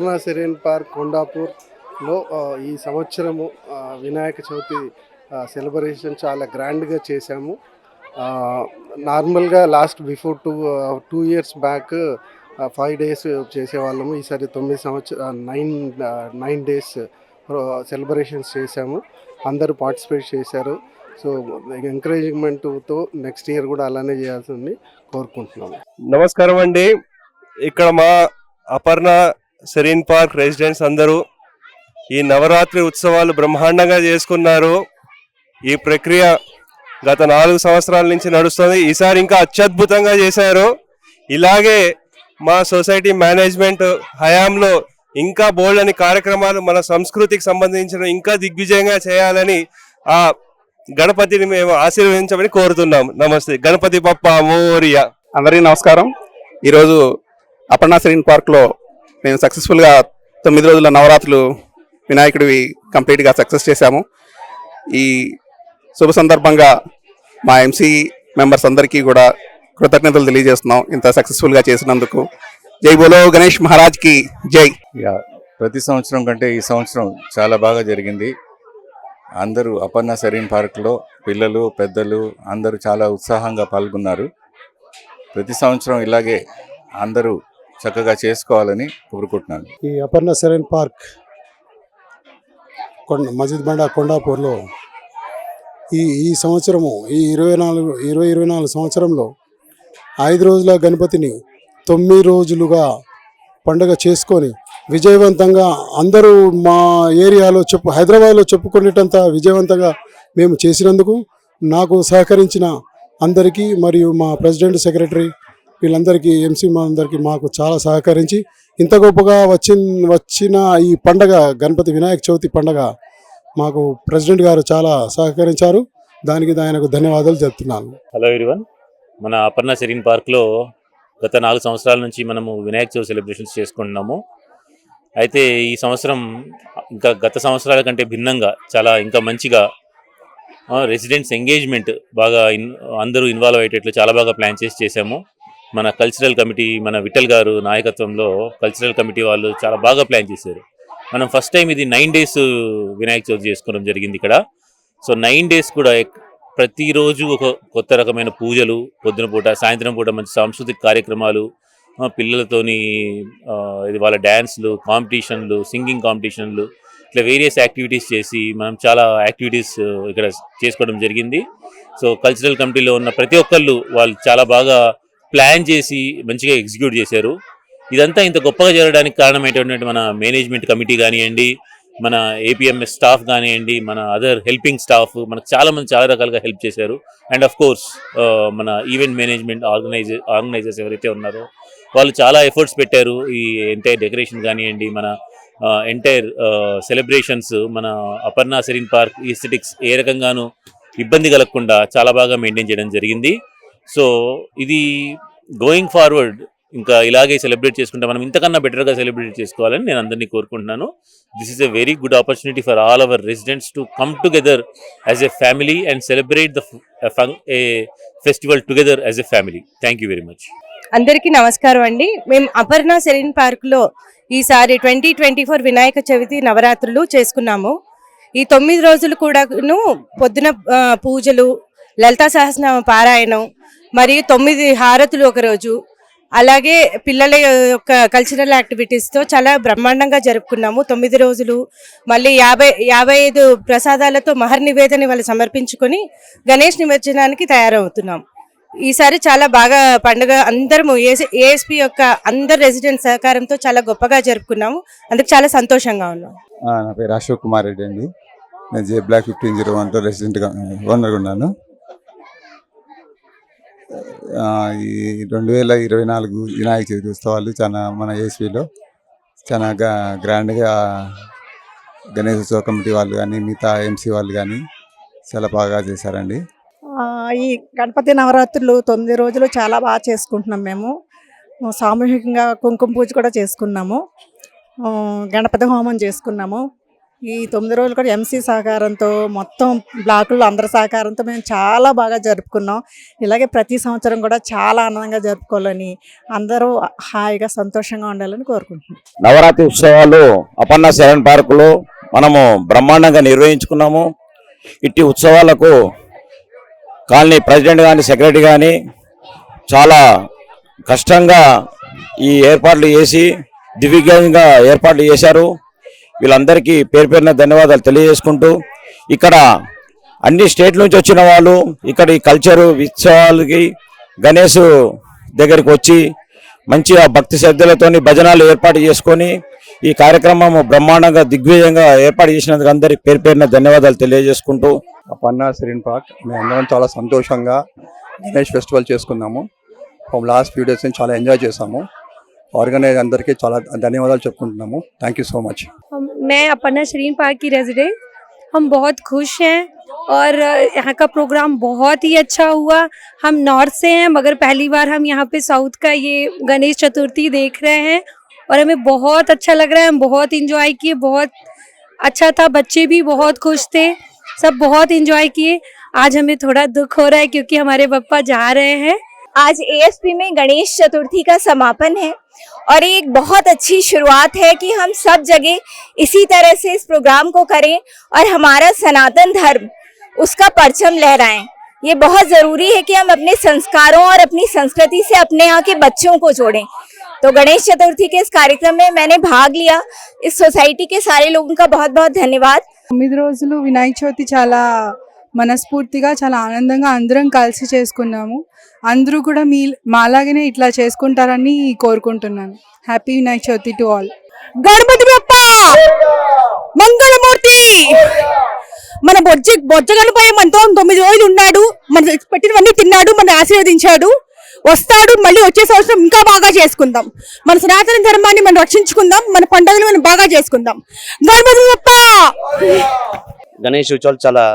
Aparna serene park కొండాపూర్లో ఈ సంవత్సరము Vinayaka Chavithi celebration చాలా గ్రాండ్గా చేశాము. నార్మల్గా last before 2 years back 5 days చేసేవాళ్ళము. ఈసారి 9 days సెలబ్రేషన్స్ చేశాము. అందరూ పార్టిసిపేట్ చేశారు. సో ఎంకరేజ్మెంట్తో నెక్స్ట్ ఇయర్ కూడా అలానే చేయాల్సింది కోరుకుంటున్నాము. నమస్కారం అండి. ఇక్కడ మా అపర్ణ సెరీన్ పార్క్ రెసిడెంట్స్ అందరూ ఈ నవరాత్రి ఉత్సవాలు బ్రహ్మాండంగా చేసుకున్నారు. ఈ ప్రక్రియ గత 4 సంవత్సరాల నుంచి నడుస్తుంది. ఈసారి ఇంకా అత్యద్భుతంగా చేశారు. ఇలాగే మా సొసైటీ మేనేజ్మెంట్ హయాంలో ఇంకా బోల్డని కార్యక్రమాలు మన సంస్కృతికి సంబంధించిన ఇంకా దిగ్విజయంగా చేయాలని ఆ గణపతిని మేము ఆశీర్వదించమని కోరుతున్నాం. నమస్తే. గణపతి బప్పా మోరియా. అందరికీ నమస్కారం. ఈరోజు అపర్ణ సెరీన్ పార్క్లో మేము సక్సెస్ఫుల్గా 9 రోజుల నవరాత్రులు వినాయకుడివి కంప్లీట్గా సక్సెస్ చేశాము. ఈ శుభ సందర్భంగా మా ఎంసీ మెంబర్స్ అందరికీ కూడా కృతజ్ఞతలు తెలియజేస్తున్నాం ఇంత సక్సెస్ఫుల్గా చేసినందుకు. జై బోలో గణేష్ మహారాజ్కి జై. ప్రతి సంవత్సరం కంటే ఈ సంవత్సరం చాలా బాగా జరిగింది. అందరూ అపర్ణ సెరీన్ పార్క్లో పిల్లలు పెద్దలు అందరూ చాలా ఉత్సాహంగా పాల్గొన్నారు. ప్రతి సంవత్సరం ఇలాగే అందరూ చక్కగా చేసుకోవాలని కోరుకుంటున్నాను. ఈ అపర్ణ సెరీన్ పార్క్ మజిద్ బండ కొండాపూర్లో ఈ సంవత్సరము ఈ 2024 సంవత్సరంలో 5 రోజుల గణపతిని 9 రోజులుగా పండుగ చేసుకొని విజయవంతంగా అందరూ మా ఏరియాలో హైదరాబాద్లో చెప్పుకునేటంత విజయవంతంగా మేము చేసినందుకు నాకు సహకరించిన అందరికీ మరియు మా ప్రెసిడెంట్ సెక్రటరీ వీళ్ళందరికీ ఎంసీ అందరికీ మాకు చాలా సహకరించి ఇంత గొప్పగా వచ్చిన ఈ పండగ గణపతి వినాయక చవితి పండగ మాకు ప్రెసిడెంట్ గారు చాలా సహకరించారు. దానికి ఆయనకు ధన్యవాదాలు చెప్తున్నాను. Hello everyone. మన అపర్ణ సెరీన్ పార్క్లో గత 4 సంవత్సరాల నుంచి మనము వినాయక చవితి సెలబ్రేషన్స్ చేసుకుంటున్నాము. అయితే ఈ సంవత్సరం ఇంకా గత సంవత్సరాల కంటే భిన్నంగా చాలా ఇంకా మంచిగా రెసిడెంట్స్ ఎంగేజ్మెంట్ బాగా అందరూ ఇన్వాల్వ్ అయ్యేటట్లు చాలా బాగా ప్లాన్ చేసాము. మన కల్చరల్ కమిటీ మన విఠల్ గారు నాయకత్వంలో కల్చరల్ కమిటీ వాళ్ళు చాలా బాగా ప్లాన్ చేశారు. మనం ఫస్ట్ టైం ఇది 9 days వినాయక చవితి చేసుకోవడం జరిగింది ఇక్కడ. సో 9 days కూడా ప్రతిరోజు ఒక కొత్త రకమైన పూజలు, పొద్దున పూట సాయంత్రం పూట మంచి సాంస్కృతిక కార్యక్రమాలు, పిల్లలతోని ఇది వాళ్ళ డ్యాన్స్లు, కాంపిటీషన్లు, సింగింగ్ కాంపిటీషన్లు, ఇట్లా వేరియస్ యాక్టివిటీస్ చేసి మనం చాలా యాక్టివిటీస్ ఇక్కడ చేసుకోవడం జరిగింది. సో కల్చరల్ కమిటీలో ఉన్న ప్రతి ఒక్కళ్ళు వాళ్ళు చాలా బాగా ప్లాన్ చేసి మంచిగా ఎగ్జిక్యూట్ చేశారు. ఇదంతా ఇంత గొప్పగా జరగడానికి కారణమైనటువంటి మన మేనేజ్మెంట్ కమిటీ కానివ్వండి, మన ఏపీఎంఎస్ స్టాఫ్ కానివ్వండి, మన అదర్ హెల్పింగ్ స్టాఫ్ మనకు చాలామంది చాలా రకాలుగా హెల్ప్ చేశారు. అండ్ ఆఫ్ కోర్స్ మన ఈవెంట్ మేనేజ్మెంట్ ఆర్గనైజర్స్ ఎవరైతే ఉన్నారో వాళ్ళు చాలా ఎఫర్ట్స్ పెట్టారు. ఈ ఎంటైర్ డెకరేషన్ కానివ్వండి, మన ఎంటైర్ సెలబ్రేషన్స్, మన అపర్ణ సెరీన్ పార్క్ ఈస్థెటిక్స్ ఏ రకంగానూ ఇబ్బంది కలగకుండా చాలా బాగా మెయింటైన్ చేయడం జరిగింది. సో ఇది గోయింగ్ ఫార్వర్డ్ ఇంకా ఇలాగే సెలబ్రేట్ చేసుకుంటే మనం ఇంతకన్నా బెటర్గా సెలబ్రేట్ చేసుకోవాలని నేను అందరినీ కోరుకుంటున్నాను. This is a very good opportunity for all our residents to come together as a family and celebrate A festival together as a family. Thank you very much. అందరికీ నమస్కారం అండి. మేము అపర్ణ సెరీన్ పార్క్లో ఈసారి 2024 వినాయక చవితి నవరాత్రులు చేసుకున్నాము. ఈ 9 రోజులు కూడాను పొద్దున పూజలు, లలితా సహస్రనామ పారాయణం మరియు 9 హారతులు ఒకరోజు, అలాగే పిల్లల యొక్క కల్చరల్ యాక్టివిటీస్తో చాలా బ్రహ్మాండంగా జరుపుకున్నాము 9 రోజులు. మళ్ళీ 55 ప్రసాదాలతో మహర్నివేదన వాళ్ళు సమర్పించుకొని గణేష్ నిమజ్జనానికి తయారవుతున్నాం. ఈసారి చాలా బాగా పండుగ అందరము ఏఎస్పీ యొక్క అందరు రెసిడెంట్ సహకారంతో చాలా గొప్పగా జరుపుకున్నాము. అందుకు చాలా సంతోషంగా ఉన్నాం. నా పేరు అశోక్ కుమార్ రెడ్డి అండి. నేను జే బ్లాక్ 1501 రెసిడెంట్గా ఓనర్గా ఉన్నాను. ఈ 2024 వినాయక చవితి ఉత్సవాలు చాలా మన ఏఎస్పీలో చాలా గ్రాండ్గా గణేశోత్సవ కమిటీ వాళ్ళు కానీ మిగతా ఎంసీ వాళ్ళు కానీ చాలా బాగా చేశారండి. ఈ గణపతి నవరాత్రులు 9 రోజులు చాలా బాగా చేసుకుంటున్నాం. మేము సామూహికంగా కుంకుమ పూజ కూడా చేసుకున్నాము, గణపతి హోమం చేసుకున్నాము. ఈ 9 రోజులు కూడా ఎంసీ సహకారంతో మొత్తం బ్లాకుల్లో అందరి సహకారంతో మేము చాలా బాగా జరుపుకున్నాం. ఇలాగే ప్రతి సంవత్సరం కూడా చాలా ఆనందంగా జరుపుకోవాలని, అందరూ హాయిగా సంతోషంగా ఉండాలని కోరుకుంటున్నాం. నవరాత్రి ఉత్సవాలు అపర్ణ శరణ్ పార్కులో మనము బ్రహ్మాండంగా నిర్వహించుకున్నాము. ఇట్టి ఉత్సవాలకు కాలనీ ప్రెసిడెంట్ కానీ సెక్రటరీ కానీ చాలా కష్టంగా ఈ ఏర్పాట్లు చేసి దివ్యంగా ఏర్పాట్లు చేశారు. వీళ్ళందరికీ పేరు పేరున ధన్యవాదాలు తెలియజేసుకుంటూ, ఇక్కడ అన్ని స్టేట్ల నుంచి వచ్చిన వాళ్ళు ఇక్కడ ఈ కల్చరు ఉత్సవాలకి గణేష్ దగ్గరికి వచ్చి మంచిగా భక్తి శ్రద్ధలతోని భజనాలు ఏర్పాటు చేసుకొని ఈ కార్యక్రమం బ్రహ్మాండంగా దిగ్విజయంగా ఏర్పాటు చేసినందుకు అందరికి పేరు పేరున ధన్యవాదాలు తెలియజేసుకుంటూ, అపర్ణ సెరీన్ పార్క్ మేమందరం చాలా సంతోషంగా గణేష్ ఫెస్టివల్ చేసుకున్నాము. లాస్ట్ ఫ్యూ డేస్ నుంచి చాలా ఎంజాయ్ చేసాము. ఆర్గనైజ్ అందరికీ చాలా ధన్యవాదాలు చెప్పుకుంటున్నాము. Thank you so much. मैं अपर्णा शरीन पार्क की रेजिडेंट, हम बहुत खुश हैं और यहाँ का प्रोग्राम बहुत ही अच्छा हुआ. हम नॉर्थ से हैं मगर पहली बार हम यहाँ पे साउथ का ये गणेश चतुर्थी देख रहे हैं और हमें बहुत अच्छा लग रहा है. हम बहुत इंजॉय किए, बहुत अच्छा था, बच्चे भी बहुत खुश थे, सब बहुत इंजॉय किए. आज हमें थोड़ा दुख हो रहा है क्योंकि हमारे पप्पा जा रहे हैं. आज एएसपी में गणेश चतुर्थी का समापन है और ये एक बहुत अच्छी शुरुआत है कि हम सब जगह इसी तरह से इस प्रोग्राम को करें और हमारा सनातन धर्म उसका परचम लहराएं. ये बहुत ज़रूरी है कि हम अपने संस्कारों और अपनी संस्कृति से अपने यहाँ के बच्चों को जोड़ें. तो गणेश चतुर्थी के इस कार्यक्रम में मैंने भाग लिया. इस सोसाइटी के सारे लोगों का बहुत बहुत धन्यवाद. 9 రోజులు వినాయక చవితి చాలా మనస్ఫూర్తిగా చాలా ఆనందంగా అందరం కలిసి చేసుకున్నాము. అందరూ కూడా మాలాగానే ఇట్లా చేసుకుంటారని కోరుకుంటున్నాను. Happy Vinayaka Chavithi to all. Ganapati Bappa Mangalamurthi. మన బొజ్జ గణపయ్య మనతో 9 రోజులు ఉన్నాడు, మన పెట్టినవన్నీ తిన్నాడు, మన ఆశీర్వదించాడు, వస్తాడు. మళ్ళీ వచ్చే సంవత్సరం ఇంకా బాగా చేసుకుందాం. మన సనాతన ధర్మాన్ని మనం రక్షించుకుందాం, మన పండుగలు మనం బాగా చేసుకుందాం. గణపతి బప్ప. గణేష్ ఉత్సవాలు చాలా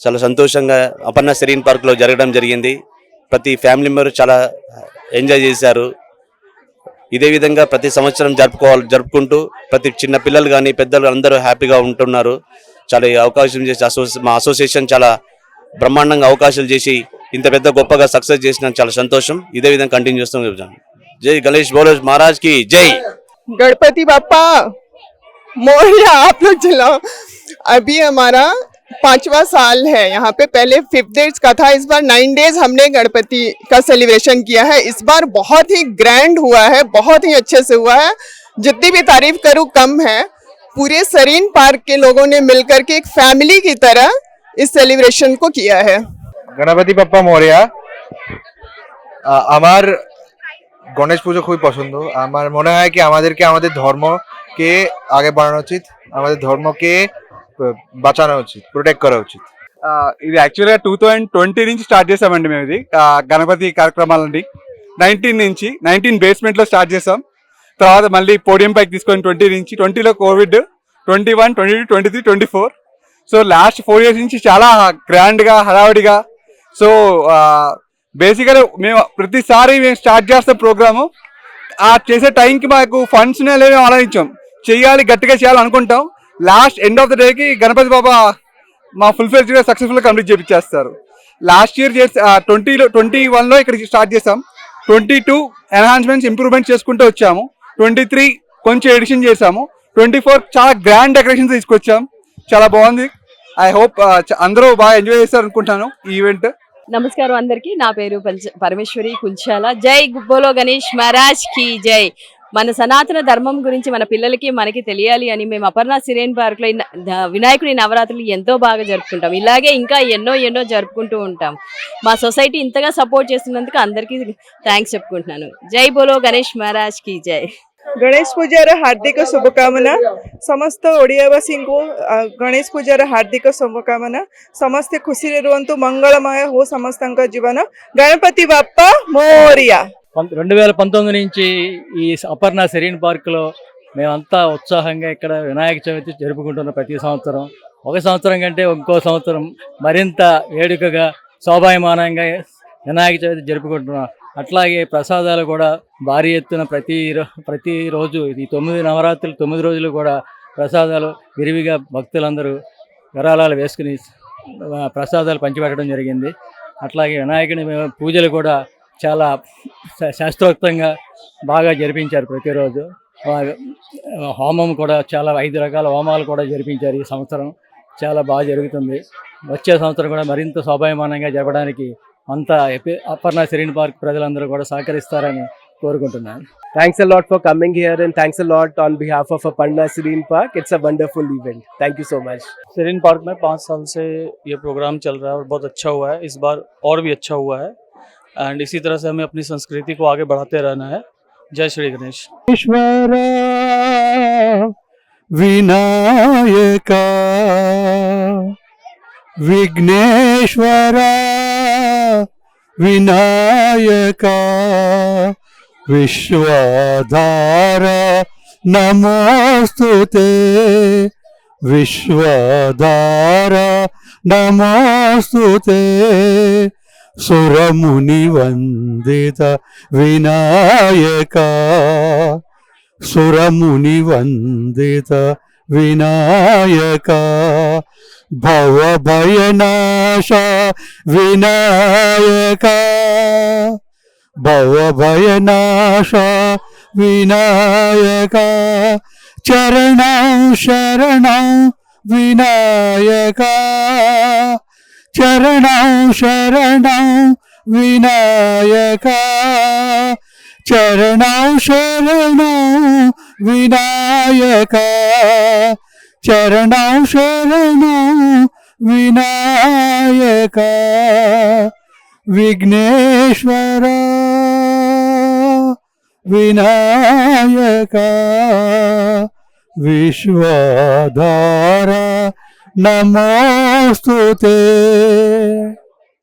చాలా సంతోషంగా అపర్ణ సెరీన్ పార్క్లో జరగడం జరిగింది. ప్రతి ఫ్యామిలీ మెంబర్ చాలా ఎంజాయ్ చేశారు. ఇదే విధంగా ప్రతి సంవత్సరం జరుపుకుంటూ ప్రతి చిన్న పిల్లలు కానీ పెద్దలు అందరూ హ్యాపీగా ఉంటున్నారు. చాలా అవకాశం చేసి మా అసోసియేషన్ చాలా బ్రహ్మాండంగా అవకాశాలు చేసి ఇంత పెద్ద గొప్పగా సక్సెస్ చేసిన చాలా సంతోషం. ఇదే విధంగా కంటిన్యూ చేస్తాం. జై గణేష్ బోలో महाराज की जय. गणपति बापा मोरिया. आप लोग चलाओ. अभी हमारा 5वां साल है यहाँ पे. पहले 5 डेज का था, इस बार 9 डेज हमने गणपति का सेलिब्रेशन किया है. इस बार बहुत ही ग्रैंड हुआ है, बहुत ही अच्छे से हुआ है. जितनी भी तारीफ करूँ कम है. पूरे सरीन पार्क के लोगों ने मिलकर के एक फैमिली की तरह इस सेलिब्रेशन को किया है. গণপতি বাপ্পা মরিয়া. আমার গণেশ পুজো খুবই পছন্দ. আমার মনে হয় কি আমাদেরকে আমাদের ধর্মকে আগে বাড়ানো উচিত, আমাদের ধর্মকে বাঁচানো উচিত, ప్రొటెక్ట్ করা ఉచిత. ఇది యాక్చువల్గా 2020 నుంచి స్టార్ట్ చేసామండి మేము. ఇది గణపతి కార్యక్రమాలండి 19 బేస్మెంట్లో స్టార్ట్ చేసాం. తర్వాత మళ్ళీ పోడియం పైకి తీసుకొని 20 నుంచి, 20లో కోవిడ్, 21, 22, 23, 24. సో లాస్ట్ 4 years నుంచి చాలా గ్రాండ్గా హడావిడిగా. సో బేసిక్గా మేము ప్రతిసారి మేము స్టార్ట్ చేస్తాం ప్రోగ్రాము. ఆ చేసే టైంకి మాకు ఫండ్స్ లేవో ఆలోచించాం, చేయాలి గట్టిగా చేయాలనుకుంటాం. లాస్ట్ ఎండ్ ఆఫ్ ద డేకి గణపతి బాబా మా ఫుల్ఫిల్గా సక్సెస్ఫుల్గా కంప్లీట్ చేపించేస్తారు. లాస్ట్ ఇయర్ 21లో ఇక్కడ స్టార్ట్ చేసాం. 22 ఎన్హాన్స్మెంట్స్ ఇంప్రూవ్మెంట్స్ చేసుకుంటూ వచ్చాము. 23 కొంచెం ఎడిషన్ చేసాము. 24 చాలా గ్రాండ్ డెకరేషన్స్ తీసుకొచ్చాం. చాలా బాగుంది. ఐ హోప్ అందరూ బాగా ఎంజాయ్ చేస్తారు అనుకుంటాను ఈ ఈవెంట్. నమస్కారం అందరికీ. నా పేరు పరమేశ్వరి కుంచాల. జై బోలో గణేష్ మహారాజ్ కి జై. మన సనాతన ధర్మం గురించి మన పిల్లలకి మనకి తెలియాలి అని మేము అపర్ణ సెరీన్ పార్క్లో వినాయకుడి నవరాత్రులు ఎంతో బాగా జరుపుకుంటాం. ఇలాగే ఇంకా ఎన్నో జరుపుకుంటూ ఉంటాం. మా సొసైటీ ఇంతగా సపోర్ట్ చేస్తున్నందుకు అందరికీ థ్యాంక్స్ చెప్పుకుంటున్నాను. జై బోలో గణేష్ మహారాజ్ కి జై. गणेश पूजार हार्दिक शुभकामना. समस्त ओडियावासी को गणेश पूजार हार्दिक शुभकामना. समस्ते खुशी रुहतु, मंगलमय हो समस्त जीवन. गणपति बाप्पा मोरिया. 2019 నుంచి ఈ అపర్ణ సెరీన్ పార్క్లో మేమంతా ఉత్సాహంగా ఇక్కడ వినాయక చవితి జరుపుకుంటున్న ప్రతి సంవత్సరం. ఒక సంవత్సరం కంటే ఇంకో సంవత్సరం మరింత వేడుకగా శోభాయమానంగా వినాయక చవితి జరుపుకుంటున్నాం. అట్లాగే ప్రసాదాలు కూడా భారీ ఎత్తున ప్రతిరోజు ఈ 9 నవరాత్రులు 9 రోజులు కూడా ప్రసాదాలు విరివిగా భక్తులందరూ విరాళాలు వేసుకుని ప్రసాదాలు పంచిపెట్టడం జరిగింది. అట్లాగే వినాయకుని పూజలు కూడా చాలా శాస్త్రోక్తంగా బాగా జరిపించారు. ప్రతిరోజు హోమం కూడా చాలా 5 రకాల హోమాలు కూడా జరిపించారు. ఈ సంవత్సరం చాలా బాగా జరుగుతుంది. వచ్చే సంవత్సరం కూడా మరింత శోభాయమానంగా జరపడానికి అంతా అపర్ణ సెరీన్ పార్క్ ప్రజలందరూ కూడా సహకరిస్తారని కోరుకుంటున్నాను. Thanks a lot for coming here and thanks a lot on behalf of Aparna Serene Park. It's a wonderful event. Thank you so much. Serine park में 5 साल से ये प्रोग्राम चल रहा है और बहुत अच्छा हुआ है. इस बार और भी अच्छा हुआ है एंड इसी तरह से हमें अपनी संस्कृति को आगे बढ़ाते रहना है. जय श्री गणेश. ईश्वर विनायक विघ्नेश्वर विनायक विश्वधार नमोस्तुते विश्वधार नमोस्तुते सुरमुनि वंदित विनायक सुरमुनि वंदित विनायक भवभयनाश विनायक भवभयनाश विनायक चरणं शरणं विनायक चरणं शरणं विनायक चरणं शरणं विनायक चरणं शरणं विनायक विघ्नेश्वर विनायक विश्वधार नमोस्तुते.